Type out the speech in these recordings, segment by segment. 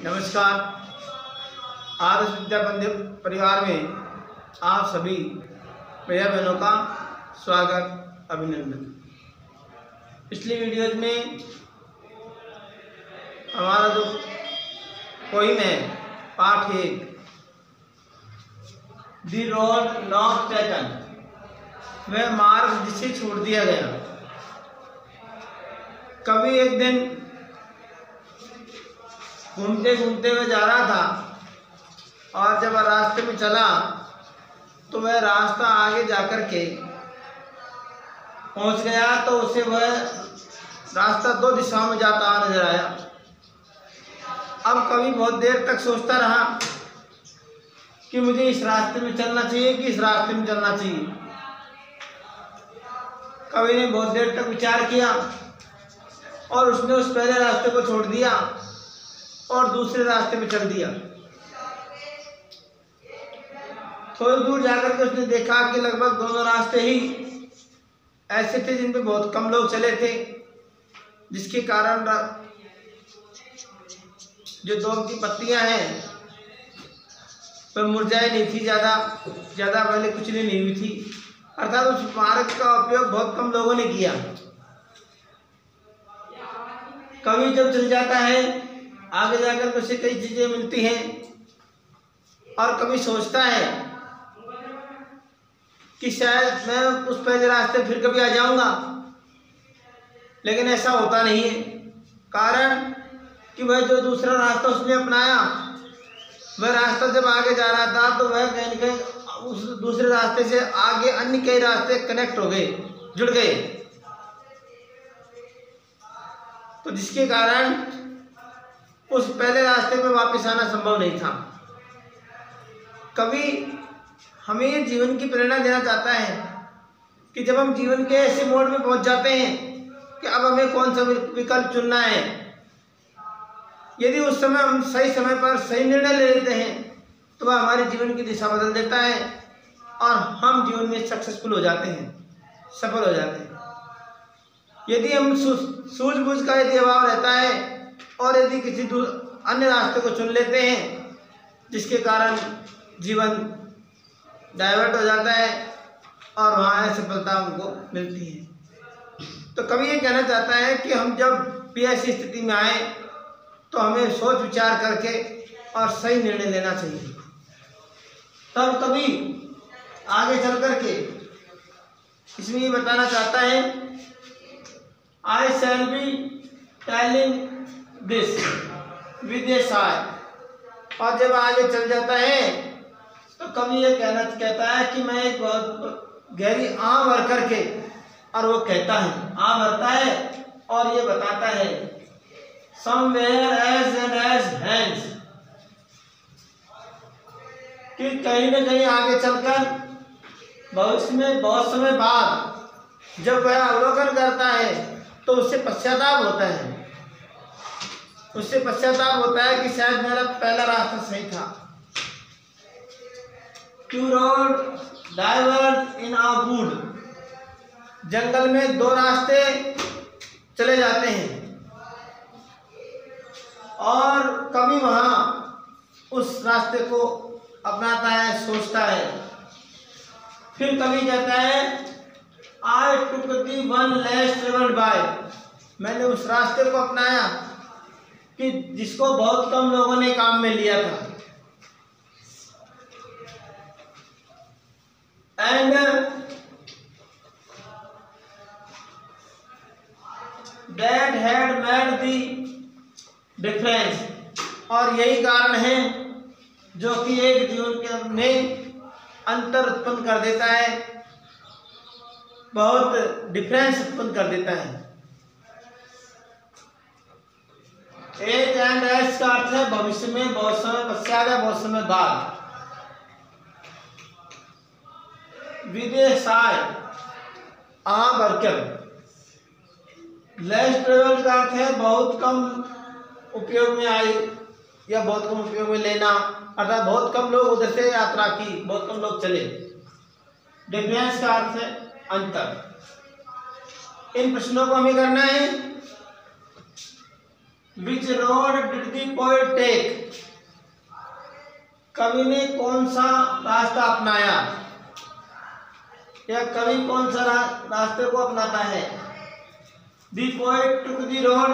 नमस्कार। आदर्श विद्या परिवार में आप सभी भैया बहनों का स्वागत, अभिनंदन। पिछली वीडियोज में हमारा जो पोइम है पाठ 1 दी रोड नॉट टेकन, वह मार्ग जिसे छोड़ दिया गया। कभी एक दिन घूमते घूमते हुए जा रहा था और जब रास्ते में चला तो वह रास्ता आगे जाकर के पहुंच गया तो उसे वह रास्ता 2 दिशाओं में जाता हुआ नजर आया। अब कभी बहुत देर तक सोचता रहा कि मुझे इस रास्ते में चलना चाहिए कि इस रास्ते में चलना चाहिए। कवि ने बहुत देर तक विचार किया और उसने उस पहले रास्ते को छोड़ दिया और दूसरे रास्ते में चल दिया। थोड़ी दूर जाकर के उसने देखा कि लगभग दोनों रास्ते ही ऐसे थे जिन पे बहुत कम लोग चले थे, जिसके कारण जो दूब की पत्तियां हैं वह मुरझाई नहीं थी, ज़्यादा पहले कुछ नहीं हुई थी। अर्थात उस मार्ग का उपयोग बहुत कम लोगों ने किया। कभी जब चल जाता है आगे जाकर उसे कई चीज़ें मिलती हैं और कभी सोचता है कि शायद मैं उस पहले रास्ते फिर कभी आ जाऊंगा, लेकिन ऐसा होता नहीं है। कारण कि वह जो दूसरा रास्ता उसने अपनाया, वह रास्ता जब आगे जा रहा था तो वह कहीं न कहीं उस दूसरे रास्ते से आगे अन्य कई रास्ते कनेक्ट हो गए, जुड़ गए, तो जिसके कारण उस पहले रास्ते में वापस आना संभव नहीं था। कवि हमें जीवन की प्रेरणा देना चाहता है कि जब हम जीवन के ऐसे मोड़ में पहुंच जाते हैं कि अब हमें कौन सा विकल्प चुनना है, यदि उस समय हम सही समय पर सही निर्णय ले लेते हैं तो वह हमारे जीवन की दिशा बदल देता है और हम जीवन में सक्सेसफुल हो जाते हैं, सफल हो जाते हैं। यदि हम सूझबूझ का यदि अभाव रहता है और यदि किसी अन्य रास्ते को चुन लेते हैं जिसके कारण जीवन डाइवर्ट हो जाता है और वहाँ असफलता हमको मिलती है। तो कवि ये कहना चाहता है कि हम जब भी ऐसी स्थिति में आए तो हमें सोच विचार करके और सही निर्णय लेना चाहिए। तब कवि आगे चल करके इसमें ये बताना चाहता है, I shall be telling this with a sigh. और जब आगे चल जाता है तो कवि ये कहता है कि मैं एक बहुत गहरी आह भर करके, और वो कहता है, आह भरता है और ये बताता है, somewhere edge and edge hands, कि कहीं न कहीं आगे चलकर भविष्य में बहुत समय बाद जब वह अवलोकन करता है तो उससे पश्चाताप होता है। उससे पश्चाताप होता है कि शायद मेरा पहला रास्ता सही था। Two roads diverge in a wood, जंगल में 2 रास्ते चले जाते हैं और कभी वहाँ उस रास्ते को अपनाता है, सोचता है। फिर कभी कहता है, आई टुक दी वन लेस ट्रेवल्ड बाय, मैंने उस रास्ते को अपनाया कि जिसको बहुत कम लोगों ने काम में लिया था। And that had made the difference, और यही कारण है जो कि एक जीवन के में अंतर उत्पन्न कर देता है, बहुत डिफरेंस उत्पन्न कर देता है। एज एंड एज का अर्थ है भविष्य में, बहुत समय पश्चात या बहुत समय बाद। विदेशाय आ भरकर, लेस ट्रेवल का अर्थ है बहुत कम उपयोग में आई या बहुत कम उपयोग में लेना, अर्थात बहुत कम लोग उधर से यात्रा की, बहुत कम लोग चले। डिफरेंस का अर्थ है अंतर। इन प्रश्नों को हमें करना है which road did the poet take, कवि ने कौन सा रास्ता अपनाया या कवि कौन सा रास्ते को अपनाता है। The poet took the road,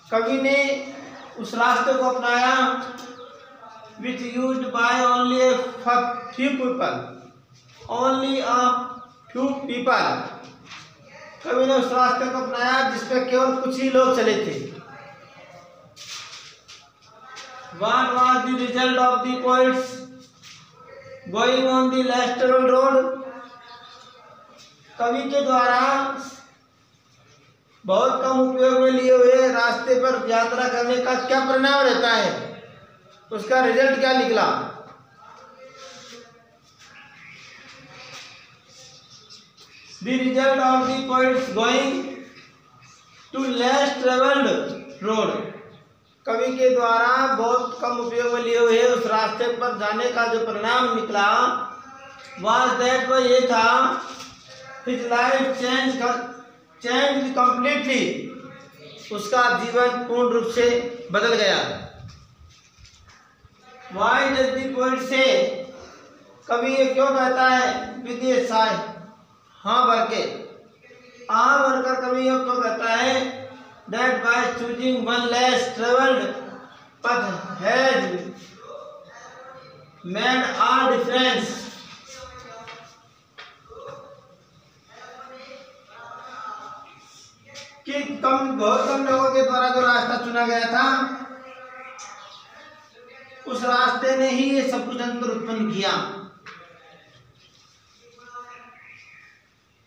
कवि ने उस रास्ते को अपनाया which used by only a few people, only a few people, कवि ने उस रास्ते को अपनाया जिसपे केवल कुछ ही लोग चले थे। What was the result of the poets going on the less traveled road, कवि के द्वारा बहुत कम उपयोग में लिए हुए रास्ते पर यात्रा करने का क्या परिणाम रहता है, उसका रिजल्ट क्या निकला। The result of the poets going to less traveled road, कवि के द्वारा बहुत कम उपयोग में लिए हुए उस रास्ते पर जाने का जो परिणाम निकला was that वह ये था his life changed completely, उसका जीवन पूर्ण रूप से बदल गया। Why does the poet say, कवि ये क्यों कहता है with a sigh, हाँ भर के, हाँ भरकर कवि ये क्यों कहता है that by choosing one less traveled path has made all difference, कि बहुत कम लोगों के द्वारा जो रास्ता चुना गया था उस रास्ते ने ही ये सब कुछ अंतर उत्पन्न किया।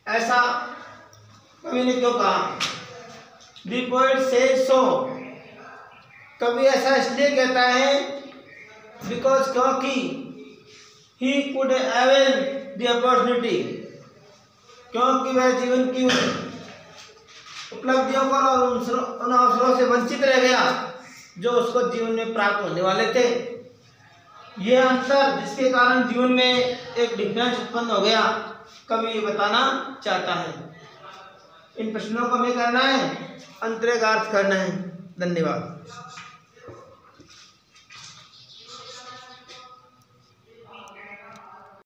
ऐसा कवि ने क्यों कहा। The poet says so, कवि ऐसा इसलिए कहता है because क्योंकि he could avail the opportunity, क्योंकि वह जीवन की उपलब्धियों पर और उन अवसरों से वंचित रह गया जो उसको जीवन में प्राप्त होने वाले थे। यह अंतर जिसके कारण जीवन में एक डिफरेंस उत्पन्न हो गया, कवि ये बताना चाहता है। इन प्रश्नों को हमें करना है, अंतरेगार्थ करना है। धन्यवाद।